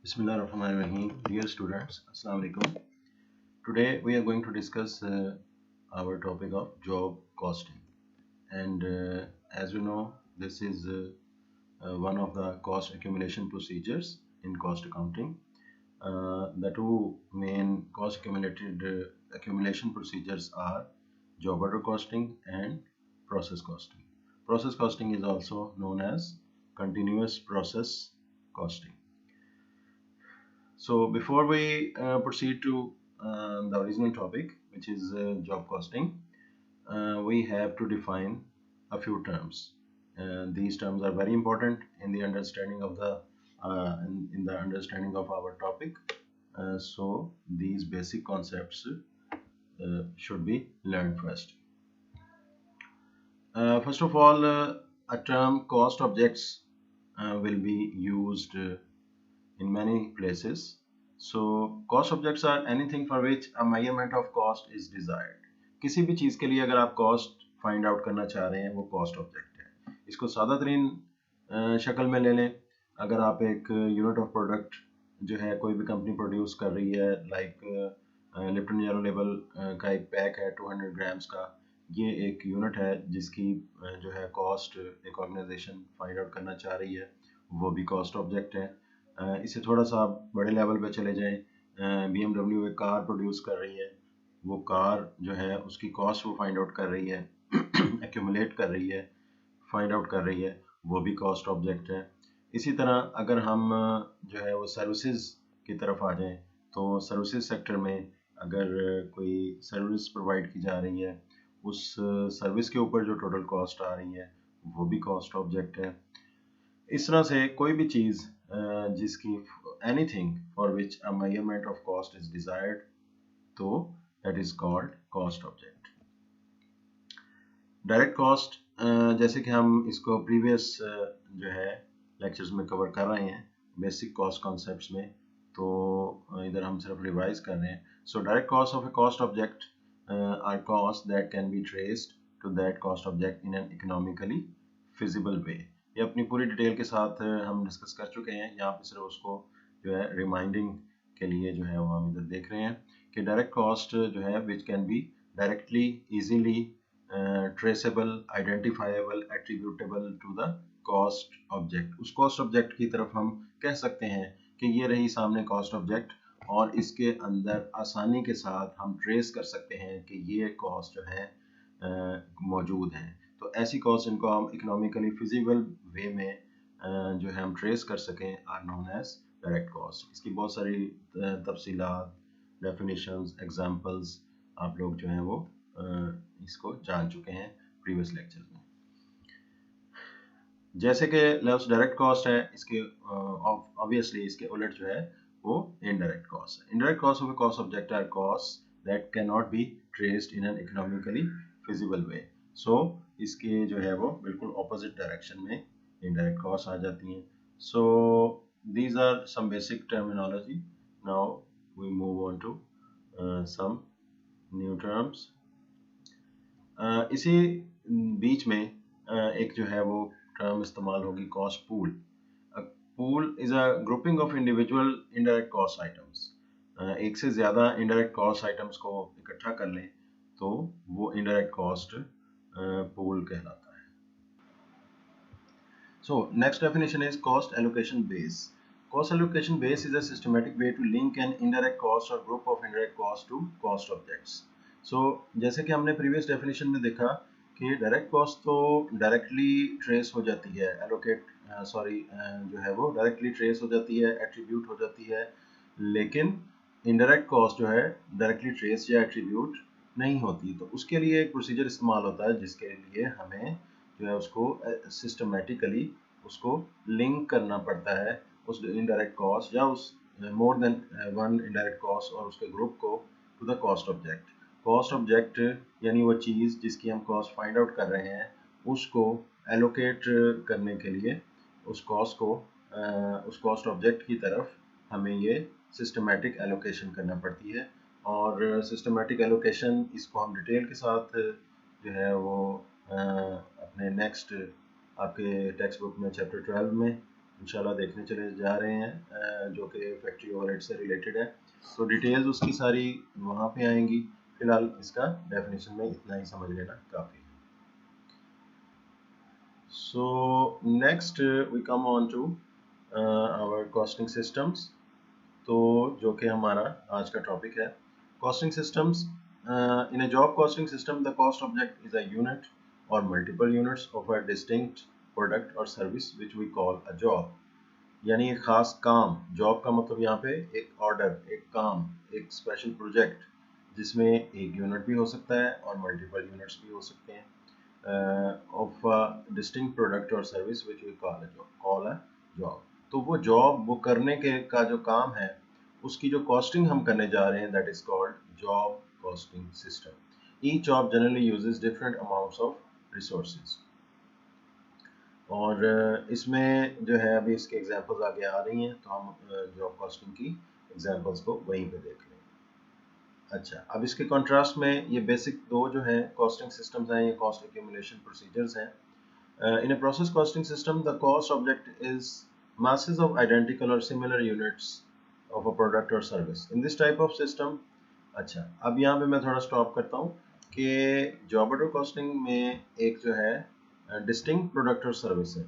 Bismillahirrahmanirrahim. Dear students, Assalamu alaikum. Today we are going to discuss our topic of job costing. And as you know, this is one of the cost accumulation procedures in cost accounting. The two main cost accumulation procedures are job order costing and process costing. Process costing is also known as continuous process costing. So before we proceed to the original topic, which is job costing, we have to define a few terms. These terms are very important in the understanding of the in the understanding of our topic. So these basic concepts should be learned first. First of all, a term cost objects will be used in many places. So cost objects are anything for which a measurement of cost is desired. किसी भी चीज़ के लिए अगर आप cost find out करना चाह रहे हैं वो cost object है. इसको सादा तरीन शक्ल में ले लें. अगर आप एक unit of product जो है कोई भी कंपनी प्रोड्यूस कर रही है like लिप्टन येलो लेबल का एक पैक है 200 ग्राम्स का, ये एक यूनिट है जिसकी जो है कॉस्ट एक ऑर्गेनाइजेशन फाइंड आउट करना चाह रही है, वो भी कॉस्ट ऑब्जेक्ट है. इससे थोड़ा सा बड़े लेवल पे चले जाएं, BMW एक कार प्रोड्यूस कर रही है, वो कार जो है उसकी कॉस्ट वो फाइंड आउट कर रही है एक्यूमुलेट कर रही है, फाइंड आउट कर रही है, वो भी कॉस्ट ऑब्जेक्ट है. इसी तरह अगर हम जो है वो सर्विसेज की तरफ आ जाएं तो सर्विसेज सेक्टर में अगर कोई सर्विस प्रोवाइड की जा रही है, उस सर्विस के ऊपर जो टोटल कॉस्ट आ रही है वो भी कॉस्ट ऑब्जेक्ट है. इस तरह से कोई भी चीज़ जिसकी anything for which a measurement of cost is desired, तो that is called cost object. Direct cost जैसे कि हम इसको प्रीवियस जो है लेक्चर्स में कवर कर रहे हैं बेसिक कॉस्ट कॉन्सेप्ट्स में, तो इधर हम सिर्फ रिवाइज कर रहे हैं. So direct cost of a cost object are cost that can be traced to that cost object in an economically feasible way. ये अपनी पूरी डिटेल के साथ हम डिस्कस कर चुके हैं. यहाँ पे सिर्फ उसको जो है रिमाइंडिंग के लिए जो है वो हम इधर देख रहे हैं कि डायरेक्ट कॉस्ट जो है which can be directly easily traceable, identifiable, attributable to the cost object. उस कॉस्ट ऑब्जेक्ट की तरफ हम कह सकते हैं कि ये रही सामने कॉस्ट ऑब्जेक्ट और इसके अंदर आसानी के साथ हम ट्रेस कर सकते हैं कि ये कॉस्ट जो है मौजूद हैं. तो ऐसी कॉस्ट इनको हम इकोनॉमिकली फिजिबल वे में जो है हम ट्रेस कर सकें are known as direct cost. इसकी बहुत सारी तफसीलात, डेफिनेशंस, एग्जांपल्स आप लोग जो हैं वो इसको जान चुके हैं प्रीवियस लेक्चर में. जैसे कि लफ्ज़ डायरेक्ट कॉस्ट है, इसके ऑब्वियसली इसके उलट जो है वो इनडायरेक्ट कॉस्ट है. Indirect cost of a cost object are cost that can not be traced in an economically feasible way. So इसके जो है वो बिल्कुल ऑपोजिट डायरेक्शन में इनडायरेक्ट कॉस्ट आ जाती हैं. सो these are some basic terminology. Now we move on to some new terms. इसी बीच में एक जो है वो टर्म इस्तेमाल होगी cost pool. Pool is a grouping of individual indirect cost items. एक से ज़्यादा इनडायरेक्ट कॉस्ट आइटम्स को इकट्ठा कर लें तो वो इनडायरेक्ट कॉस्ट पूल कहलाता है. So next definition is cost allocation base. Cost allocation base is a systematic way to link an indirect cost or group of indirect costs to cost objects. So जैसे कि हमने previous definition में देखा कि direct cost तो directly trace हो जाती है, जो है वो डायरेक्टली ट्रेस हो जाती है, एट्रीब्यूट हो जाती है, लेकिन इनडायरेक्ट कॉस्ट जो है डायरेक्टली ट्रेस या एट्रीब्यूट नहीं होती. तो उसके लिए एक प्रोसीजर इस्तेमाल होता है जिसके लिए हमें जो है उसको सिस्टमेटिकली उसको लिंक करना पड़ता है उस इनडायरेक्ट कॉस्ट या उस more than one indirect cost और उसके ग्रुप को to the cost object. Cost object यानी वो चीज़ जिसकी हम कॉस्ट फाइंड आउट कर रहे हैं उसको एलोकेट करने के लिए उस कॉस्ट ऑब्जेक्ट की तरफ हमें ये सिस्टमेटिक एलोकेशन करना पड़ती है. और सिस्टमेटिक एलोकेशन इसको हम डिटेल के साथ जो है वो अपने नेक्स्ट आपके टेक्स्ट बुक में चैप्टर 12 में इंशाल्लाह देखने चले जा रहे हैं, जो कि फैक्ट्री ओवरहेड से रिलेटेड है। तो डिटेल्स उसकी सारी वहाँ पे आएंगी। फिलहाल इसका डेफिनेशन में इतना ही समझ लेना काफ़ी है। So next we come on to our costing systems, तो जो कि हमारा आज का टॉपिक है costing systems. In a job costing system the cost object is a unit और multiple units of a distinct product और service which we call a job. यानी एक खास काम, जॉब का मतलब यहाँ पे एक ऑर्डर, एक काम, एक स्पेशल प्रोजेक्ट जिसमें एक यूनिट भी हो सकता है और मल्टीपल यूनिट्स भी हो सकते हैं, ऑफ डिस्टिंक्ट प्रोडक्ट और service which we call a job. तो वो जॉब, वो करने के का जो काम है उसकी जो कॉस्टिंग हम करने जा रहे हैं, that is called job costing system. Each job generally uses different amounts of resources. और इसमें जो है अभी इसके एग्जांपल्स आगे आ रही हैं, तो हम जॉब कॉस्टिंग की एग्जांपल्स को वहीं पे देख लेंगे। अच्छा, अब इसके कॉन्ट्रास्ट में ये बेसिक दो जो है कॉस्टिंग सिस्टम्स हैं, ये कॉस्ट एक्यूमुलेशन प्रोसीजर्स हैं। In a process costing system, the cost object is masses of identical or similar units of a product or service. In this type of system, अच्छा, अब यहाँ पे मैं थोड़ा स्टॉप करता हूँ कि जॉब ऑर्डर कॉस्टिंग में एक जो है डिस्टिंक्ट प्रोडक्ट और सर्विस है,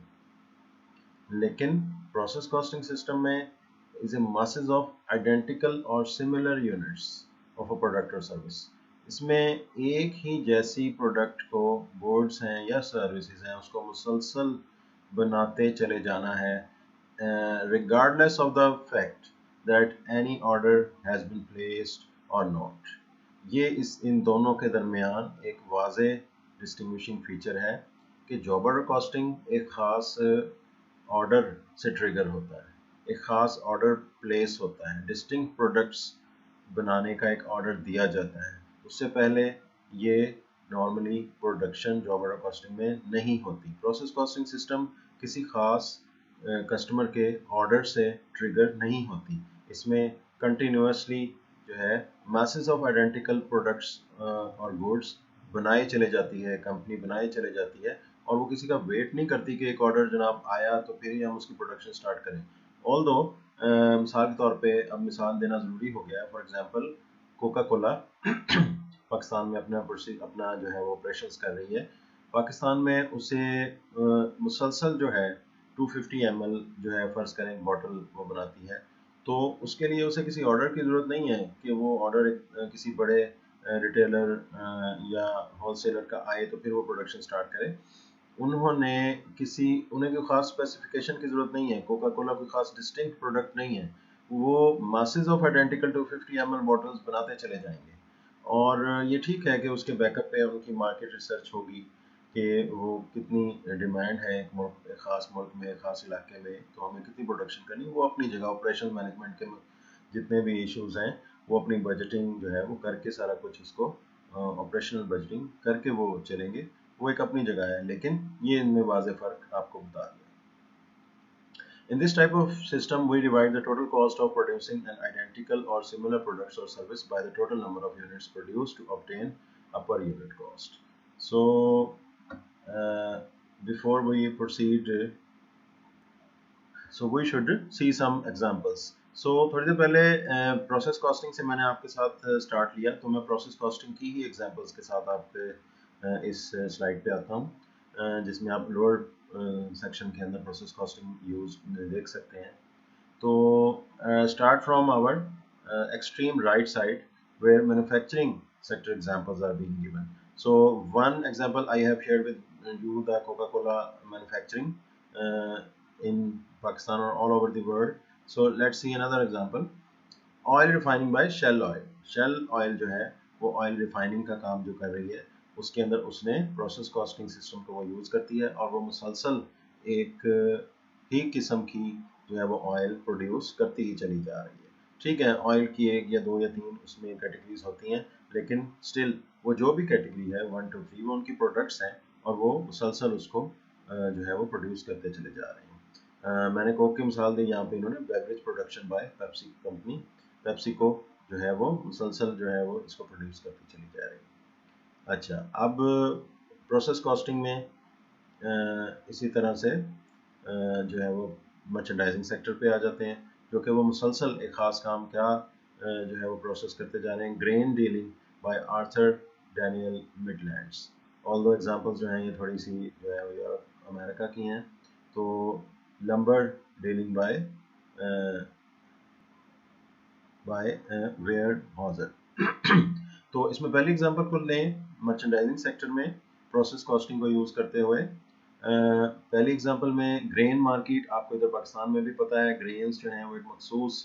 लेकिन प्रोसेस कॉस्टिंग सिस्टम में is a masses of identical और similar units of a product और सर्विस। इसमें एक ही जैसी प्रोडक्ट को, गुड्स हैं या सर्विसेज हैं, उसको मुसलसल बनाते चले जाना है, regardless of the fact that any order has been placed or not। ये इन दोनों के दरमियान एक वाज़े डिस्टिंग्विशिंग फीचर है कि जॉब ऑर्डर कॉस्टिंग एक ख़ास ऑर्डर से ट्रिगर होता है, एक ख़ास ऑर्डर प्लेस होता है, डिस्टिंक्ट प्रोडक्ट्स बनाने का एक ऑर्डर दिया जाता है। उससे पहले ये normally production job order costing में नहीं होती। प्रोसेस कॉस्टिंग सिस्टम किसी खास कस्टमर के ऑर्डर से ट्रिगर नहीं होती। इसमें कंटिन्यूसली जो है मैसेज ऑफ आइडेंटिकल प्रोडक्ट्स और गुड्स बनाए चले जाती है, कंपनी बनाए चले जाती है, और वो किसी का वेट नहीं करती कि एक ऑर्डर जनाब आया तो फिर ही हम उसकी प्रोडक्शन स्टार्ट करें। ऑल दो मिसाल के तौर पे अब मिसाल देना ज़रूरी हो गया है। For example Coca Cola Pakistan में अपना जो है वो ऑपरेशंस कर रही है। पाकिस्तान में उसे मुसलसल जो है 250 ml जो है फ़र्ज़ करें बॉटल वो बनाती है, तो उसके लिए उसे किसी ऑर्डर की ज़रूरत नहीं है कि वो ऑर्डर किसी बड़े रिटेलर या होलसेलर का आए तो फिर वो प्रोडक्शन स्टार्ट करे। उन्हें कोई खास स्पेसिफिकेशन की ज़रूरत नहीं है, कोका कोला कोई खास डिस्टिंक्ट प्रोडक्ट नहीं है, वो masses of identical 250 ml bottles बनाते चले जाएंगे। और ये ठीक है कि उसके बैकअप पे उनकी मार्केट रिसर्च होगी कि वो कितनी डिमांड है एक मुल्क, एक ख़ास मुल्क में, एक ख़ास इलाके में, तो हमें कितनी प्रोडक्शन करनी है। वो अपनी जगह ऑपरेशन मैनेजमेंट के जितने भी इश्यूज हैं वो अपनी बजटिंग जो है वो करके सारा कुछ इसको ऑपरेशनल बजटिंग करके वो चलेंगे, वो एक अपनी जगह है, लेकिन ये इनमें वाज़े फ़र्क आपको बता दिया। In this type of system, we divide the total cost of producing an identical or similar products or service by the total number of units produced to obtain a per unit cost. So, uh, before we proceed, so we should see some examples. So थोड़ी देर पहले process costing से मैंने आपके साथ start लिया, तो मैं process costing की ही एग्जांपल्स के साथ आप इस स्लाइड पे आता हूँ, जिसमें आप लोअर सेक्शन के अंदर प्रोसेस कॉस्टिंग यूज देख सकते हैं। तो start from our extreme right side where manufacturing sector examples are being given. So one example I have shared with you, the Coca-Cola manufacturing in Pakistan or all over the world. So let's see another example. Oil refining by Shell oil. Shell oil जो है वो oil refining का काम जो कर रही है, उसके अंदर उसने प्रोसेस कॉस्टिंग सिस्टम को वो यूज़ करती है, और वो मुसलसल एक ही किस्म की जो है वो ऑयल प्रोड्यूस करती ही चली जा रही है। ठीक है, ऑयल की एक या दो या तीन उसमें कैटेगरीज होती हैं, लेकिन स्टिल वो जो भी कैटेगरी है 1 2 3 वो उनकी प्रोडक्ट्स हैं, और वो मुसलसल उसको जो है वो प्रोड्यूस करते चले जा रहे हैं। मैंने कोक की मिसाल दी, यहाँ पे इन्होंने beverage production by Pepsi company, PepsiCo जो है वो मुसलसल जो है वो इसको प्रोड्यूस करती चली जा रही है। अच्छा, अब प्रोसेस कॉस्टिंग में इसी तरह से जो है वो मर्चेंडाइजिंग सेक्टर पे आ जाते हैं, जो कि वो मुसलसल एक ख़ास काम क्या जो है वो प्रोसेस करते जा रहे हैं। Grain dealing bye Arthur Daniel Midlands. Although examples जो हैं ये थोड़ी सी जो है वो यूरोप अमेरिका की हैं। तो लंबर डीलिंग बाय वेयर हॉजर। तो इसमें पहली एग्जांपल को लें मर्चेंडाइजिंग सेक्टर में प्रोसेस कॉस्टिंग को यूज़ करते हुए। पहली एग्जांपल में ग्रेन मार्केट, आपको इधर पाकिस्तान में भी पता है ग्रेन्स जो हैं वो एक मखसूस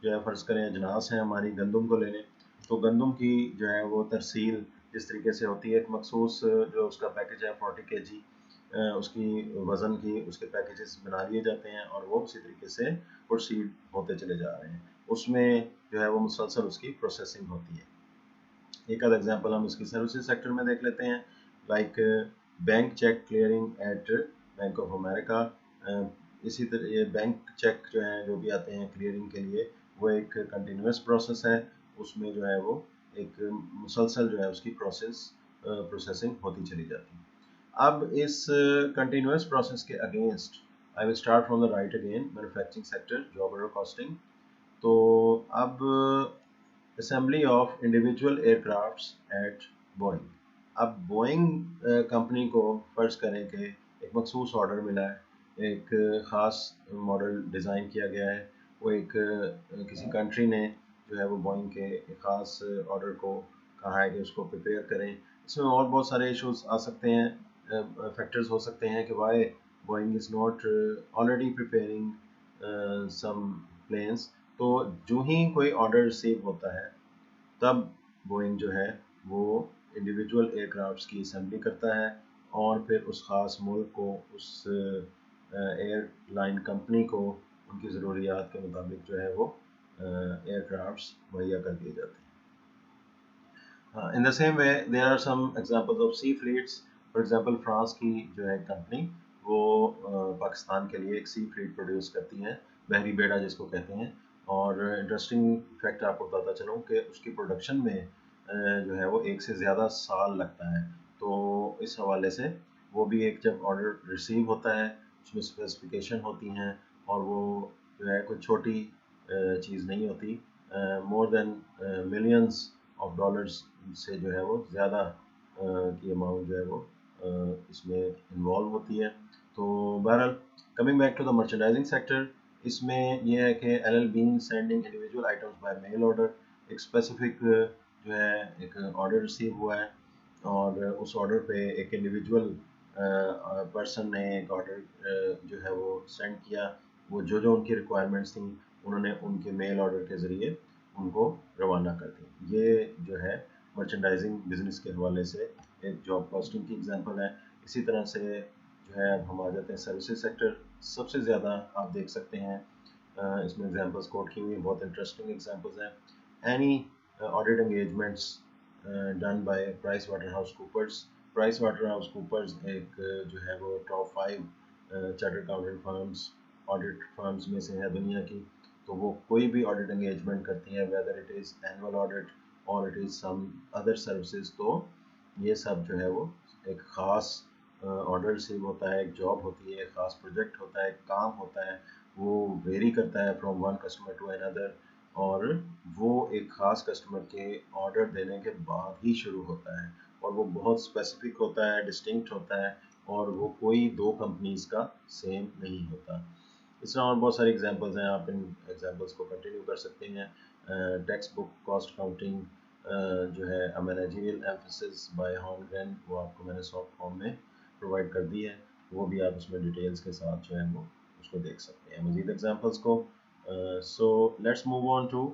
जो है फ़र्ज़ करें अजनास हैं हमारी, गंदम को ले लें तो गंदम की जो है वो तरसील जिस तरीके से होती है, एक मखसूस जो उसका पैकेज है 40 kg उसकी वज़न की उसके पैकेजेस बना लिए जाते हैं और वो उसी तरीके से प्रोसीड होते चले जा रहे हैं। उसमें जो है वो मुसलसल उसकी प्रोसेसिंग होती है। एक आध एग्जांपल हम इसकी सर्विसेज सेक्टर में देख लेते हैं, like bank cheque clearing at bank of America. इसी तरह ये बैंक चेक जो हैं जो भी आते हैं क्लियरिंग के लिए, वो एक कंटिन्यूस प्रोसेस है, उसमें जो है वो एक मुसलसल जो है उसकी प्रोसेसिंग होती चली जाती है। अब इस कंटिन्यूस प्रोसेस के against I will start from the right again, manufacturing sector job order costing. तो अब assembly of individual aircrafts at Boeing. अब बोइंग कंपनी को फ़र्ज़ करें कि एक मखसूस ऑर्डर मिला है, एक ख़ास मॉडल डिज़ाइन किया गया है, वो एक किसी कंट्री ने जो है वो बोइंग के एक ख़ास ऑर्डर को कहा है कि उसको प्रिपेयर करें। इसमें और बहुत सारे इश्यूज आ सकते हैं, फैक्टर्स हो सकते हैं कि why Boeing is not already preparing some planes. तो जो ही कोई ऑर्डर रिसीव होता है तब बोइंग जो है वो इंडिविजुअल एयरक्राफ्ट्स की असेंबली करता है और फिर उस ख़ास मुल्क को, उस एयरलाइन कंपनी को उनकी ज़रूरियात के मुताबिक जो है वो एयरक्राफ्ट्स मुहैया कर दिए जाते हैं। In the same way, there are some examples of sea fleets. For example, France की जो है कंपनी वो पाकिस्तान के लिए एक सी फ्लीट प्रोड्यूस करती है, बहरी बेड़ा जिसको कहते हैं। और इंटरेस्टिंग फैक्ट आपको बताता चलूँ कि उसकी प्रोडक्शन में जो है वो एक से ज़्यादा साल लगता है। तो इस हवाले से वो भी एक जब ऑर्डर रिसीव होता है उसमें स्पेसिफिकेशन होती हैं और वो जो है कोई छोटी चीज़ नहीं होती, more than millions of dollars से जो है वो ज़्यादा की अमाउंट जो है वो इसमें इन्वॉल्व होती है। तो बहरहाल coming back to the merchandising sector, इसमें यह है कि L Bean sending individual items by mail order. एक स्पेसिफिक जो है एक ऑर्डर रिसीव हुआ है और उस ऑर्डर पे एक इंडिविजुअल पर्सन ने एक ऑर्डर जो है वो सेंड किया। वो जो जो उनकी रिक्वायरमेंट्स थी उन्होंने उनके मेल ऑर्डर के ज़रिए उनको रवाना कर दी। ये जो है मर्चेंडाइजिंग बिजनेस के हवाले से एक जॉब कॉस्टिंग की एग्जांपल है। इसी तरह से जो है अब हम आ जाते हैं सर्विसेज सेक्टर। सबसे ज़्यादा आप देख सकते हैं इसमें एग्जांपल्स कोट की हुई बहुत इंटरेस्टिंग एग्जांपल्स हैं। Any audit engagements done by Price Waterhouse Coopers. Price Waterhouse Coopers एक जो है वो top 5 chartered accountant firms, audit firms में से है दुनिया की। तो वो कोई भी ऑडिट एंगेजमेंट करती हैं, whether it is annual audit और it is some other services, तो ये सब जो है वो एक ख़ास ऑर्डर रिसीव होता है, एक जॉब होती है, एक ख़ास प्रोजेक्ट होता है, एक काम होता है, वो वेरी करता है from one customer to another और वो एक ख़ास कस्टमर के ऑर्डर देने के बाद ही शुरू होता है और वो बहुत स्पेसिफिक होता है, डिस्टिंक्ट होता है और वो कोई दो कंपनीज का सेम नहीं होता। इस तरह और बहुत सारी एग्जांपल्स हैं, आप इन एग्जांपल्स को कंटिन्यू कर सकते हैं। टेक्स्ट बुक कॉस्ट काउंटिंग जो है अ मैनेजरियल एम्फेसिस बाय हॉर्नग्रेन, वो आपको मैंने सॉफ्ट फॉर्म में प्रोवाइड कर दी है, वो भी आप उसमें डिटेल्स के साथ जो है वो उसको देख सकते हैं मज़ीद एग्जांपल्स को। So let's move on to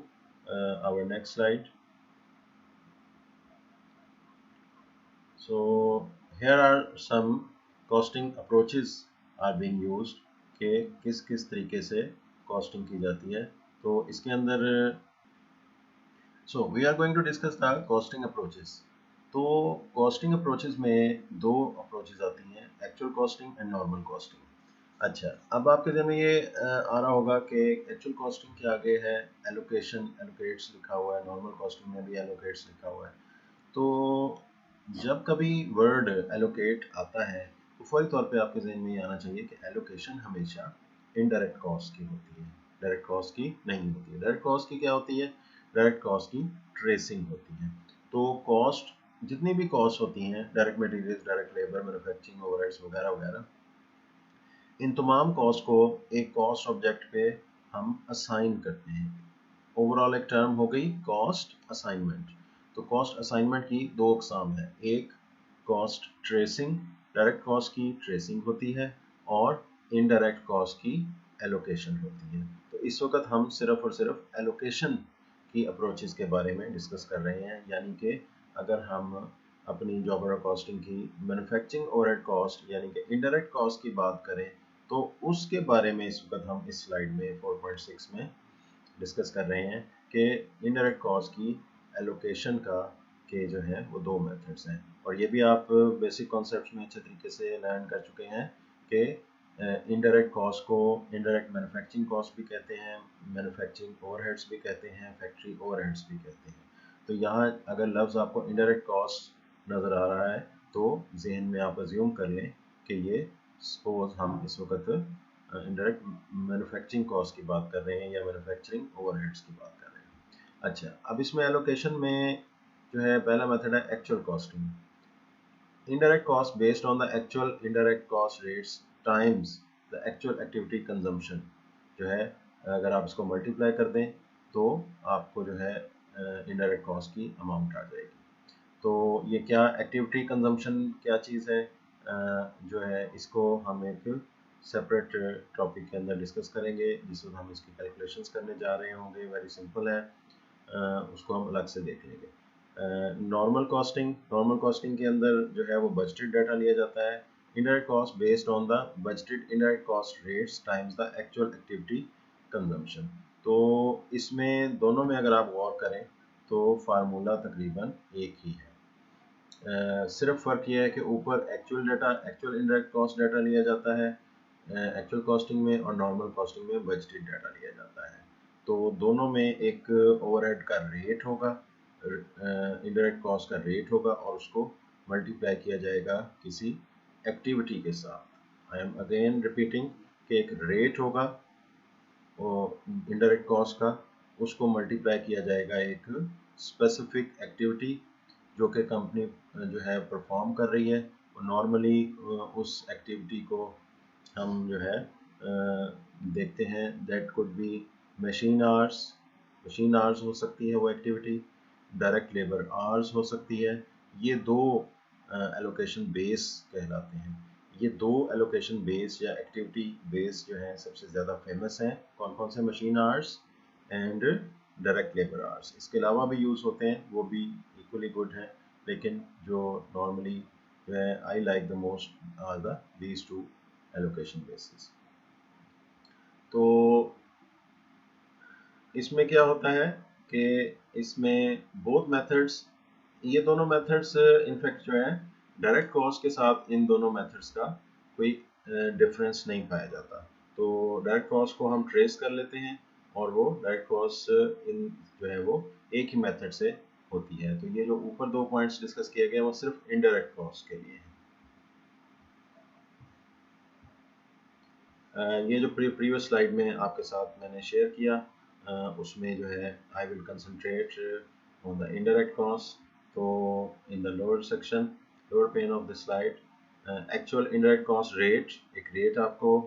our next slide. So here are some costing approaches are being used कि किस किस तरीके से कॉस्टिंग की जाती है। तो इसके अंदर we are going to discuss the costing approaches। तो कॉस्टिंग अप्रोचेस में दो अप्रोचेस आती हैं, actual costing and normal costing. अच्छा, अब आपके ज़हन में ये आ रहा होगा कि एक्चुअल कॉस्टिंग के आगे है एलोकेशन, एलोकेट्स लिखा हुआ है, नॉर्मल कॉस्टिंग में भी एलोकेट्स लिखा हुआ है। तो जब कभी वर्ड एलोकेट आता है तो फौरी तौर पे आपके जहन में ये आना चाहिए कि एलोकेशन हमेशा इनडायरेक्ट कॉस्ट की होती है, डायरेक्ट कॉस्ट की नहीं होती है। डायरेक्ट कॉस्ट की क्या होती है? डायरेक्ट कॉस्ट की ट्रेसिंग होती है। तो कॉस्ट, जितनी भी कॉस्ट होती हैं, direct materials, direct labour, manufacturing overheads वगैरह वगैरह, इन तमाम कॉस्ट को एक कॉस्ट ऑब्जेक्ट पे हम असाइन करते हैं। ओवरऑल एक टर्म हो गई कॉस्ट असाइनमेंट। तो कॉस्ट असाइनमेंट की दो अकसाम है, एक कॉस्ट ट्रेसिंग, डायरेक्ट कॉस्ट की ट्रेसिंग होती है, और इनडायरेक्ट कॉस्ट की एलोकेशन होती है। तो इस वक्त हम सिर्फ और सिर्फ एलोकेशन की अप्रोचेस के बारे में डिस्कस कर रहे हैं, यानी कि अगर हम अपनी जॉब ऑर्डर कॉस्टिंग की मैन्युफैक्चरिंग ओवरहेड कॉस्ट यानी कि इनडायरेक्ट कॉस्ट की बात करें, तो उसके बारे में इस वक्त हम इस स्लाइड में 4.6 में डिस्कस कर रहे हैं कि इनडायरेक्ट कॉस्ट की एलोकेशन का के जो है वो दो मेथड्स हैं। और ये भी आप बेसिक कॉन्सेप्ट में अच्छे तरीके से लर्न कर चुके हैं कि इनडायरेक्ट कॉस्ट को इनडायरेक्ट मैन्युफैक्चरिंग कॉस्ट भी कहते हैं, मैन्युफैक्चरिंग ओवरहेड्स भी कहते हैं, फैक्ट्री ओवरहेड्स भी कहते हैं। तो यहाँ अगर लफ्ज़ आपको इनडायरेक्ट कॉस्ट नज़र आ रहा है तो जहन में आप अज्यूम कर लें कि ये सपोज हम इस वक्त इनडायरेक्ट मैन्युफैक्चरिंग कॉस्ट की बात कर रहे हैं या मैन्युफैक्चरिंग ओवरहेड्स की बात कर रहे हैं। अच्छा, अब इसमें एलोकेशन में जो है पहला मेथड है actual costing. Indirect cost based on the actual indirect cost rates times the actual activity consumption जो है, अगर आप इसको मल्टीप्लाई कर दें तो आपको जो है इनडायरेक्ट कॉस्ट की अमाउंट आ जाएगी। तो ये क्या एक्टिविटी कंजम्पशन क्या चीज़ है, जो है इसको हम एक सेपरेट टॉपिक के अंदर डिस्कस करेंगे, जिस वक्त हम इसकी कैलकुलेशंस करने जा रहे होंगे। वेरी सिंपल है, उसको हम अलग से देख लेंगे। नॉर्मल कॉस्टिंग के अंदर जो है वो बजटेड डाटा लिया जाता है। Indirect cost based on the budgeted indirect cost rates times the actual activity consumption. तो इसमें दोनों में अगर आप गौर करें तो फार्मूला तकरीबन एक ही है। सिर्फ फ़र्क ये है कि ऊपर actual data, actual indirect cost data लिया जाता है एक्चुअल कॉस्टिंग में, और नॉर्मल कॉस्टिंग में बजटेड डाटा लिया जाता है। तो दोनों में एक ओवरहेड का रेट होगा, इनडायरेक्ट कॉस्ट का रेट होगा, और उसको मल्टीप्लाई किया जाएगा किसी एक्टिविटी के साथ। आई एम अगेन रिपीटिंग कि एक रेट होगा इनडायरेक्ट कॉस्ट का, उसको मल्टीप्लाई किया जाएगा एक स्पेसिफिक एक्टिविटी जो कि कंपनी जो है परफॉर्म कर रही है। नॉर्मली उस एक्टिविटी को हम जो है देखते हैं, that could be machine hours, machine hours हो सकती है वो एक्टिविटी, डायरेक्ट लेबर आवर्स हो सकती है। ये दो एलोकेशन बेस कहलाते हैं। ये दो एलोकेशन बेस या एक्टिविटी बेस जो है सबसे ज़्यादा फेमस हैं। कौन कौन से? Machine hours and direct labour hours. इसके अलावा भी यूज़ होते हैं, वो भी इक्वली गुड हैं, लेकिन जो नॉर्मली जो है I like the most are the these two allocation basis. तो इसमें क्या होता है कि इसमें बोथ मेथड्स, ये दोनों मेथड्स इनफैक्ट जो है डायरेक्ट कॉस्ट के साथ इन दोनों मेथड्स का कोई डिफरेंस नहीं पाया जाता। तो डायरेक्ट कॉस्ट को हम ट्रेस कर लेते हैं, और वो डायरेक्ट कॉस्ट इन जो है वो एक ही मेथड से होती है। तो ये जो ऊपर दो पॉइंट्स डिस्कस किए गए वो सिर्फ इनडायरेक्ट कॉस्ट के लिए है। ये जो प्रीवियस स्लाइड में आपके साथ मैंने शेयर किया, उसमें जो है I will concentrate on the indirect cost. तो in the lower section, lower pane of the slide, actual indirect cost rate, एक रेट आपको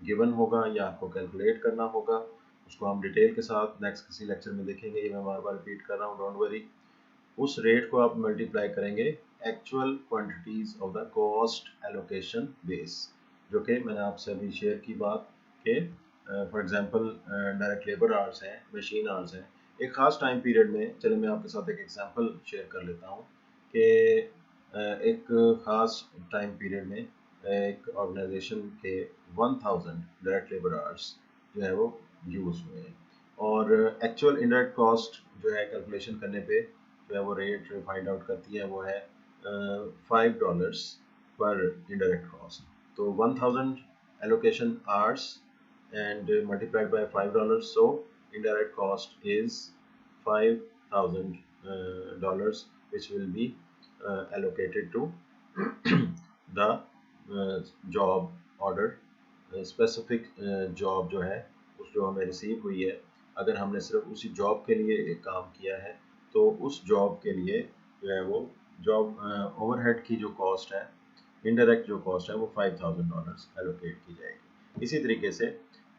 गिवन होगा या आपको कैलकुलेट करना होगा। उसको हम डिटेल के साथ नेक्स्ट किसी लेक्चर में देखेंगे, ये मैं बार बार रिपीट कर रहा हूँ, डोंट वरी। उस रेट को आप मल्टीप्लाई करेंगे actual quantities of the cost allocation base, जो कि मैंने आपसे अभी शेयर की बात कि for example direct labour hours हैं, मशीन आवर्स हैं, एक ख़ास टाइम पीरियड में। चलिए मैं आपके साथ एक एग्जांपल शेयर कर लेता हूँ कि एक ख़ास टाइम पीरियड में एक ऑर्गेनाइजेशन के 1000 डायरेक्ट लेबर आवर्स जो है वो यूज़ हुए हैं, और एक्चुअल इनडायरेक्ट कॉस्ट जो है कैलकुलेशन करने पे जो है वो रेट फाइंड आउट करती है, वो है $5 पर इनडायरेक्ट कॉस्ट। तो 1000 allocation hours and multiplied by $5, so indirect cost is $5,000 which will be allocated to the job order specific job जो है उस जो हमें रिसीव हुई है, अगर हमने सिर्फ उसी जॉब के लिए एक काम किया है तो उस जॉब के लिए जो है वो जॉब ओवरहेड की जो कॉस्ट है, इनडायरेक्ट जो कॉस्ट है वो $5000 एलोकेट की जाएगी। इसी तरीके से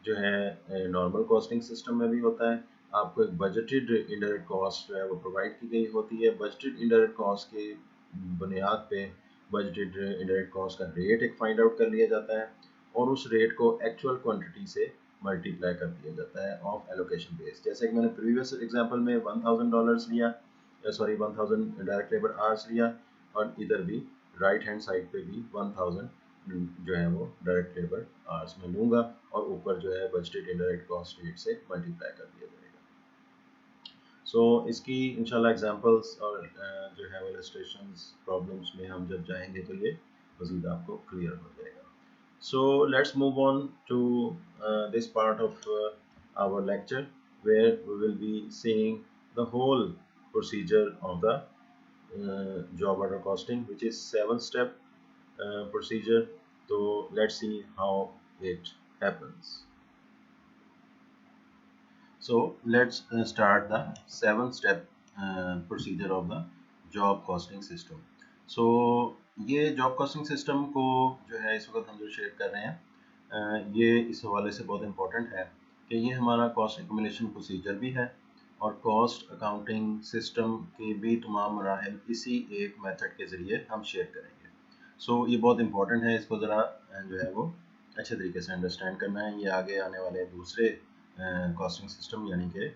जो है नॉर्मल कॉस्टिंग सिस्टम में भी होता है, आपको एक बजटेड इनडायरेक्ट कॉस्ट जो है वो प्रोवाइड की गई होती है। बजटेड इनडायरेक्ट कॉस्ट के बुनियाद पे बजटेड इनडायरेक्ट कॉस्ट का रेट एक फाइंड आउट कर लिया जाता है और उस रेट को एक्चुअल क्वांटिटी से मल्टीप्लाई कर दिया जाता है ऑफ एलोकेशन बेस। जैसे कि मैंने प्रीवियस एग्जांपल में $1000 लिया, सॉरी 1000 डायरेक्ट लेबर आवर्स लिया, और इधर भी राइट हैंड साइड पे भी 1000 जो है वो डायरेक्ट लेबर आवर्स में लूँगा और ऊपर जो है बजटेड इनडायरेक्ट कॉस्ट रेट से मल्टीप्लाई कर दिया जाएगा। सो इसकी इंशाल्लाह एग्जांपल्स और जो है वो इलस्ट्रेशंस प्रॉब्लम्स में हम जब जाएंगे तो ये मज़ीद आपको क्लियर हो जाएगा। So let's move on to this part of our lecture where we will be seeing the whole procedure of the job order costing, which is 7-step procedure. So let's see how it happens. So let's start the 7-step procedure of the job costing system. So ये job costing system को जो है इस वक्त हम जो share कर रहे हैं ये इस हवाले से बहुत इम्पोर्टेंट है कि ये हमारा कॉस्ट एक्यूमुलेशन प्रोसीजर भी है और कॉस्ट अकाउंटिंग सिस्टम के भी तमाम मराहिल इसी एक मेथड के ज़रिए हम शेयर करेंगे। सो ये बहुत इम्पोर्टेंट है, इसको ज़रा जो है वो अच्छे तरीके से अंडरस्टैंड करना है। ये आगे आने वाले दूसरे कॉस्टिंग सिस्टम यानी कि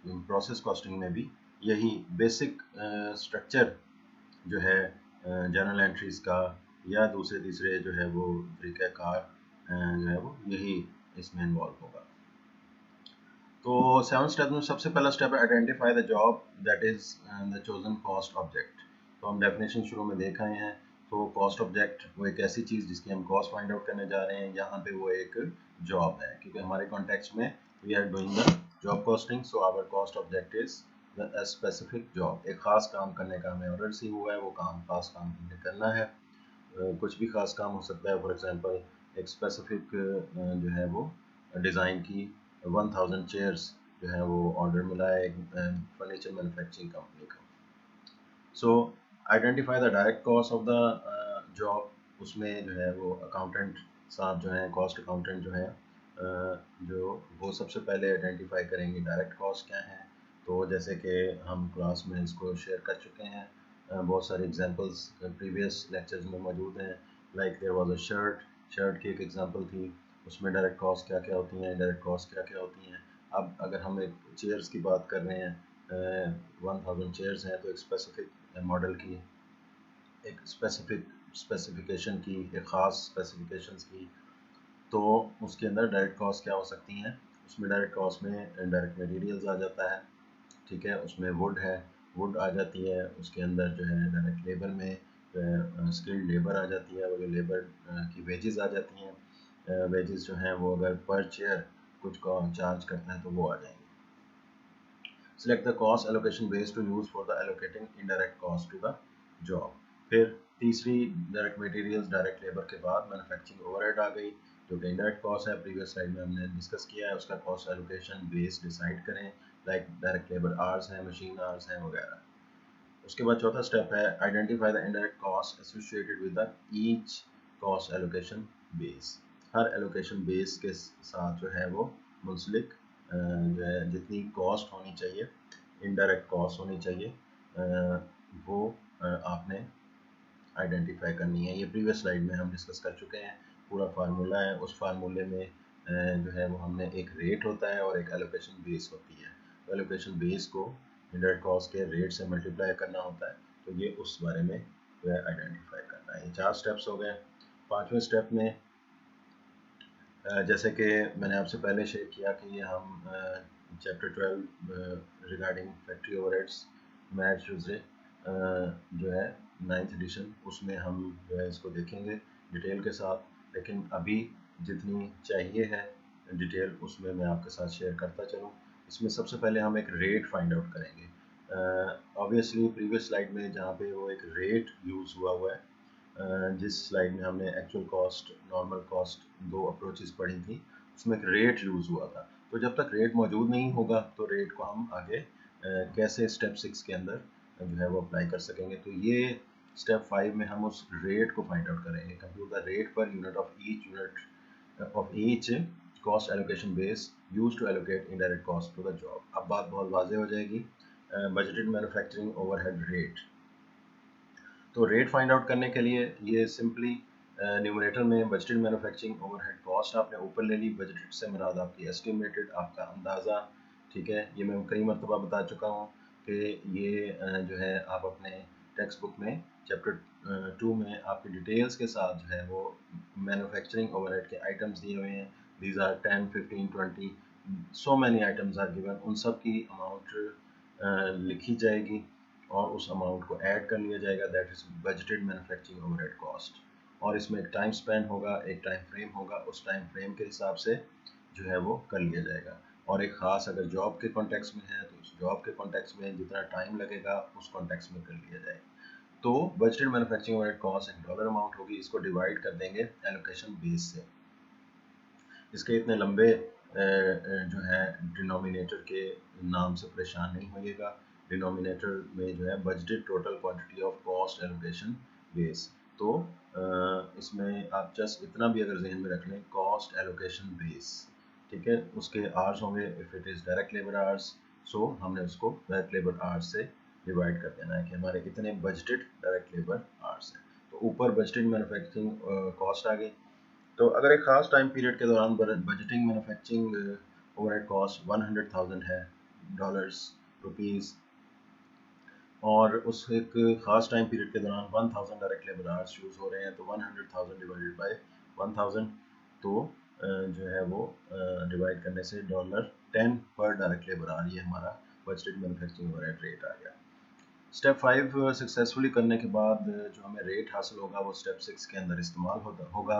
प्रोसेस कॉस्टिंग में भी यही बेसिक स्ट्रक्चर जो है जर्नल एंट्रीज का या दूसरे तीसरे जो है वो तरीक़ाकार जो है वो यही इसमें इन्वॉल्व होगा। तो 7 स्टेप में सबसे पहला स्टेप है identify the job that is the chosen cost object. तो हम डेफिनेशन शुरू में देख आए हैं। तो कॉस्ट ऑब्जेक्ट वो एक ऐसी चीज़ जिसकी हम कॉस्ट फाइंड आउट करने जा रहे हैं, यहाँ पे वो एक जॉब है क्योंकि हमारे कॉन्टेक्स्ट में we are doing the job costing. So our cost object is the specific job. एक ख़ास काम करने का हमें ऑर्डर रिसीव हुआ है, वो खास काम हमने करना है। कुछ भी ख़ास काम हो सकता है, फॉर एग्जांपल एक स्पेसिफिक जो है वो डिज़ाइन की 1000 चेयर्स जो है वो ऑर्डर मिला है एक फर्नीचर मैन्युफैक्चरिंग कंपनी का। सो identify the direct cost of the job. उसमें जो है वो अकाउंटेंट साहब जो हैं, कॉस्ट अकाउंटेंट जो हैं जो वो सबसे पहले आइडेंटिफाई करेंगे डायरेक्ट कॉस्ट क्या है। तो जैसे कि हम क्लास में इसको शेयर कर चुके हैं, बहुत सारे एग्जांपल्स प्रीवियस लेक्चर्स में मौजूद हैं। Like there was a shirt की एक एग्जांपल थी, उसमें डायरेक्ट कॉस्ट क्या क्या होती हैं, डायरेक्ट कॉस्ट क्या क्या होती हैं। अब अगर हम एक चेयर्स की बात कर रहे हैं, 1000 चेयर्स हैं, तो एक स्पेसिफिक मॉडल की, एक स्पेसिफिक स्पेसिफिकेशन की, एक ख़ास स्पेसिफिकेशंस की, तो उसके अंदर डायरेक्ट कॉस्ट क्या हो सकती हैं। उसमें डायरेक्ट कॉस्ट में डायरेक्ट मटेरियल्स आ जाता है, ठीक है, उसमें वुड है, वुड आ जाती है, उसके अंदर जो है डायरेक्ट लेबर में स्किल्ड लेबर आ जाती है, और लेबर की वेजेस आ जाती हैं। वेजेस जो हैं वो अगर पर चेयर कुछ का चार्ज करते हैं तो वो आ जाएंगे। Select the cost allocation base to use for the allocating indirect cost to the job। फिर तीसरी डायरेक्ट मटेरियल्स डायरेक्ट लेबर के बाद मैन्युफैक्चरिंग ओवरहेड आ गई जो कि इनडायरेक्ट कॉस्ट है, प्रीवियस स्लाइड में हमने डिस्कस किया है। उसका कॉस्ट एलोकेशन बेस डिसाइड करें, लाइक डायरेक्ट लेबर आवर्स हैं, मशीन आवर्स हैं वगैरह। उसके बाद चौथा स्टेप है identify the indirect cost associated with the each cost allocation base. Her allocation base के साथ जो है वो मुंसलिक जो है जितनी कॉस्ट होनी चाहिए, इनडायरेक्ट कॉस्ट होनी चाहिए, वो आपने आइडेंटिफाई करनी है। ये प्रीवियस स्लाइड में हम डिस्कस कर चुके हैं, पूरा फार्मूला है। उस फार्मूले में जो है वो हमने एक रेट होता है और एक एलोकेशन बेस होती है। तो एलोकेशन बेस को इनडायरेक्ट कॉस्ट के रेट से मल्टीप्लाई करना होता है, तो ये उस बारे में जो है आइडेंटिफाई करना है। ये 4 स्टेप्स हो गए। 5वें स्टेप में जैसे कि मैंने आपसे पहले शेयर किया कि ये हम chapter 12 regarding factory overheads maths Tuesday जो है 9th एडिशन, उसमें हम जो है इसको देखेंगे डिटेल के साथ। लेकिन अभी जितनी चाहिए है डिटेल उसमें मैं आपके साथ शेयर करता चलूँ। इसमें सबसे पहले हम एक रेट फाइंड आउट करेंगे। ऑब्वियसली प्रीवियस स्लाइड में जहाँ पे वो एक रेट यूज़ हुआ है जिस स्लाइड में हमने एक्चुअल कॉस्ट, नॉर्मल कॉस्ट, दो अप्रोचेस पढ़ी थी, उसमें एक रेट यूज़ हुआ था। तो जब तक रेट मौजूद नहीं होगा तो रेट को हम आगे कैसे स्टेप 6 के अंदर जो है वो अप्लाई कर सकेंगे। तो ये स्टेप 5 में हम उस रेट को फाइंड आउट करेंगे। Compute the rate per unit of each cost allocation base use to allocate indirect cost to the job. अब बात बहुत वाज़ेह हो जाएगी। Budgeted manufacturing overhead rate. तो रेट फाइंड आउट करने के लिए ये सिंपली न्यूमरेटर में बजटेड मैन्युफैक्चरिंग ओवरहेड कॉस्ट आपने ऊपर ले ली, बजटेड से मुराद आपकी एस्टिमेटेड, आपका अंदाज़ा। ठीक है, ये मैं कई मरतबा बता चुका हूँ कि ये जो है आप अपने टेक्स्ट बुक में चैप्टर 2 में आपकी डिटेल्स के साथ जो है वो मैन्युफैक्चरिंग ओवरहेड के आइटम्स दिए हुए हैं। These are 10, 15, 20, so many items are given. उन सब की अमाउंट लिखी जाएगी और उस अमाउंट को ऐड कर लिया जाएगा, that is budgeted manufacturing overhead cost. और इसमें एक टाइम स्पैन होगा, एक टाइम फ्रेम होगा, उस टाइम फ्रेम के हिसाब से जो है वो कर लिया जाएगा। और एक ख़ास अगर जॉब के कॉन्टेक्स्ट में है तो उस जॉब के कॉन्टेक्स्ट में जितना टाइम लगेगा उस कॉन्टेक्स्ट में कर लिया जाएगा। तो बजटेड मैन्युफैक्चरिंग ओवरहेड कॉस्ट एक डॉलर अमाउंट होगी, इसको डिवाइड कर देंगे एलोकेशन बेस से। इसके इतने लंबे जो है डिनोमिनेटर के नाम से परेशान नहीं होइएगा। डिनोमिनेटर में जो है budgeted total quantity of cost allocation base. तो इसमें आप जस्ट इतना भी अगर जहन में रख लें, कॉस्ट एलोकेशन बेस, ठीक है, उसके आवर्स होंगे if it is direct labour hours, so हमने उसको डायरेक्ट लेबर आवर्स से डिवाइड कर देना है कि हमारे कितने बजटेड डायरेक्ट लेबर आवर्स हैं। तो ऊपर बजटेड मैन्युफैक्चरिंग कॉस्ट आ गई। तो अगर एक ख़ास टाइम पीरियड के दौरान बजटिंग मैन्युफैक्चरिंग ओवरहेड कॉस्ट 100,000 है डॉलर्स, रुपीज़, और उस एक ख़ास टाइम पीरियड के दौरान 1000 डायरेक्ट लेबर आवर्स यूज़ हो रहे हैं, तो 100,000 डिवाइडेड बाय 1000, तो जो है वो डिवाइड करने से $10 पर डायरेक्ट लेबर आवर, ये हमारा बजटेड मैन्युफैक्चरिंग ओवरहेड रेट आ गया। स्टेप 5 सक्सेसफुली करने के बाद जो हमें रेट हासिल होगा वो स्टेप 6 के अंदर इस्तेमाल होगा।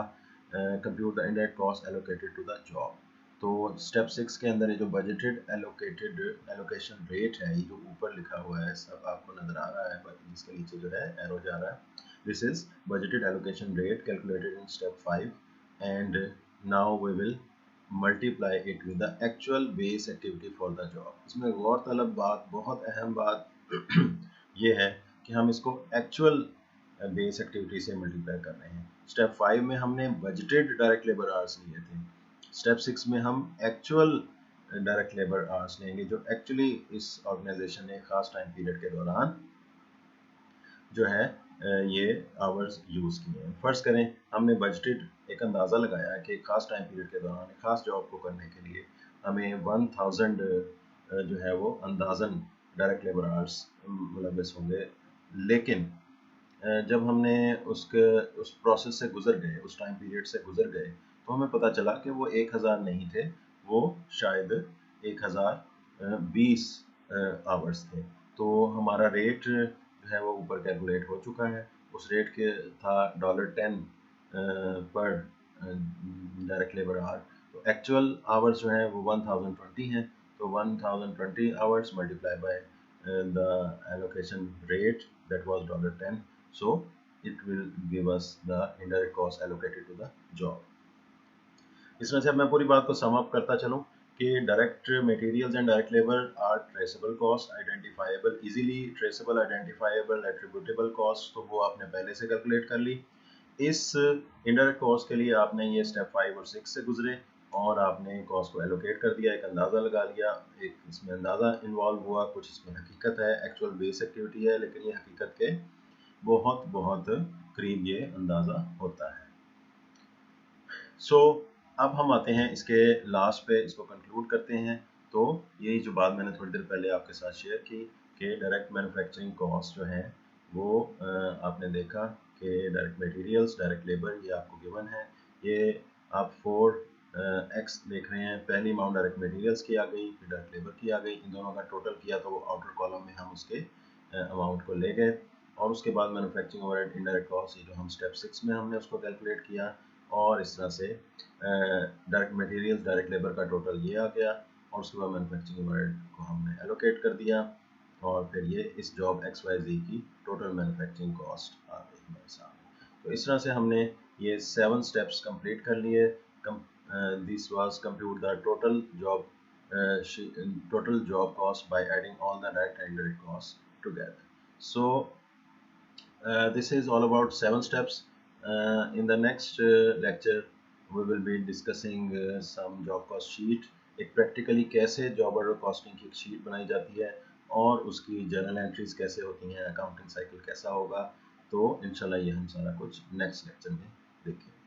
Compute the indirect cost allocated to the job. तो स्टेप 6 के अंदर ये जो बजटेड एलोकेटेड एलोकेशन रेट है, ये जो ऊपर लिखा हुआ है सब आपको नज़र आ रहा है, जिसके नीचे जो है एरो जा रहा है, this is budgeted allocation rate calculated in step 5 and now we will multiply it with the actual base activity for the job. इसमें गौरतलब बात, बहुत अहम बात ये है कि हम इसको एक्चुअल बेस एक्टिविटी से मल्टीप्लाई कर रहे हैं। स्टेप 5 में हमने बजटेड डायरेक्ट लेबर आवर्स लिए थे, स्टेप 6 में हम एक्चुअल डायरेक्ट लेबर आवर्स लेंगे जो एक्चुअली इस ऑर्गेनाइजेशन ने खास टाइम पीरियड के दौरान जो है ये आवर्स यूज़ किए हैं। फ़र्ज़ करें हमने बजटेड एक अंदाज़ा लगाया कि एक खास टाइम पीरियड के दौरान एक खास जॉब को करने के लिए हमें 1000 जो है वो अंदाज़न डायरेक्ट लेबर आवर्स मुलव्वस होंगे, लेकिन जब हमने उस प्रोसेस से गुजर गए, उस टाइम पीरियड से गुजर गए, तो हमें पता चला कि वो 1000 नहीं थे, वो शायद 1020 आवर्स थे। तो हमारा रेट जो है वो ऊपर कैलकुलेट हो चुका है। उस रेट के था $10 पर डायरेक्ट लेबर आवर। तो एक्चुअल आवर्स जो है वो 1020 हैं, तो 1020 hours multiply by the allocation rate that was $10, so it will give us the indirect cost allocated to the job। इसमें से अब मैं पूरी बात को सम अप करता चलूँ कि direct materials and direct labour are traceable cost, identifiable, easily traceable, identifiable, attributable cost, तो वो आपने पहले से कैलकुलेट कर ली। इस इनडायरेक्ट कॉस्ट के लिए आपने ये स्टेप 5 और 6 से गुजरे और आपने कॉस्ट को एलोकेट कर दिया, एक अंदाज़ा लगा लिया, एक इसमें अंदाज़ा इन्वॉल्व हुआ, कुछ इसमें हकीकत है, एक्चुअल बेस एक्टिविटी है, लेकिन ये हकीकत के बहुत बहुत करीब ये अंदाज़ा होता है। सो अब हम आते हैं इसके लास्ट पे, इसको कंक्लूड करते हैं। तो यही जो बात मैंने थोड़ी देर पहले आपके साथ शेयर की कि डायरेक्ट मैन्युफैक्चरिंग कॉस्ट जो है वो आपने देखा कि डायरेक्ट मटेरियल्स, डायरेक्ट लेबर, ये आपको गिवन है। ये आप 4x देख रहे हैं, पहली अमाउंट डायरेक्ट मटेरियल्स की आ गई, फिर डायरेक्ट लेबर की आ गई, इन दोनों का टोटल किया तो वो आउटर कॉलम में हम उसके अमाउंट को ले गए, और उसके बाद मैन्युफैक्चरिंग ओवरहेड इनडायरेक्ट कॉस्ट, ये जो हम स्टेप 6 में हमने उसको कैलकुलेट किया, और इस तरह से डायरेक्ट मटेरियल्स, डायरेक्ट लेबर का टोटल ये आ गया, और उसके बाद मैन्युफैक्चरिंग ओवरहेड को हमने एलोकेट कर दिया, और फिर ये इस जॉब XYZ की टोटल मैन्युफैक्चरिंग कॉस्ट आ गई हमारे सामने। तो इस तरह से हमने ये 7 स्टेप्स कंप्लीट कर लिए। This was compute the total job cost by adding all the direct and indirect costs together. So this is all about 7 steps. In the next lecture we will be discussing some job cost sheet, एक practically कैसे job order costing की एक sheet बनाई जाती है और उसकी journal entries कैसे होती हैं, अकाउंटिंग साइकिल कैसा होगा। तो इंशाल्लाह ये हम सारा कुछ नेक्स्ट लेक्चर में देखेंगे।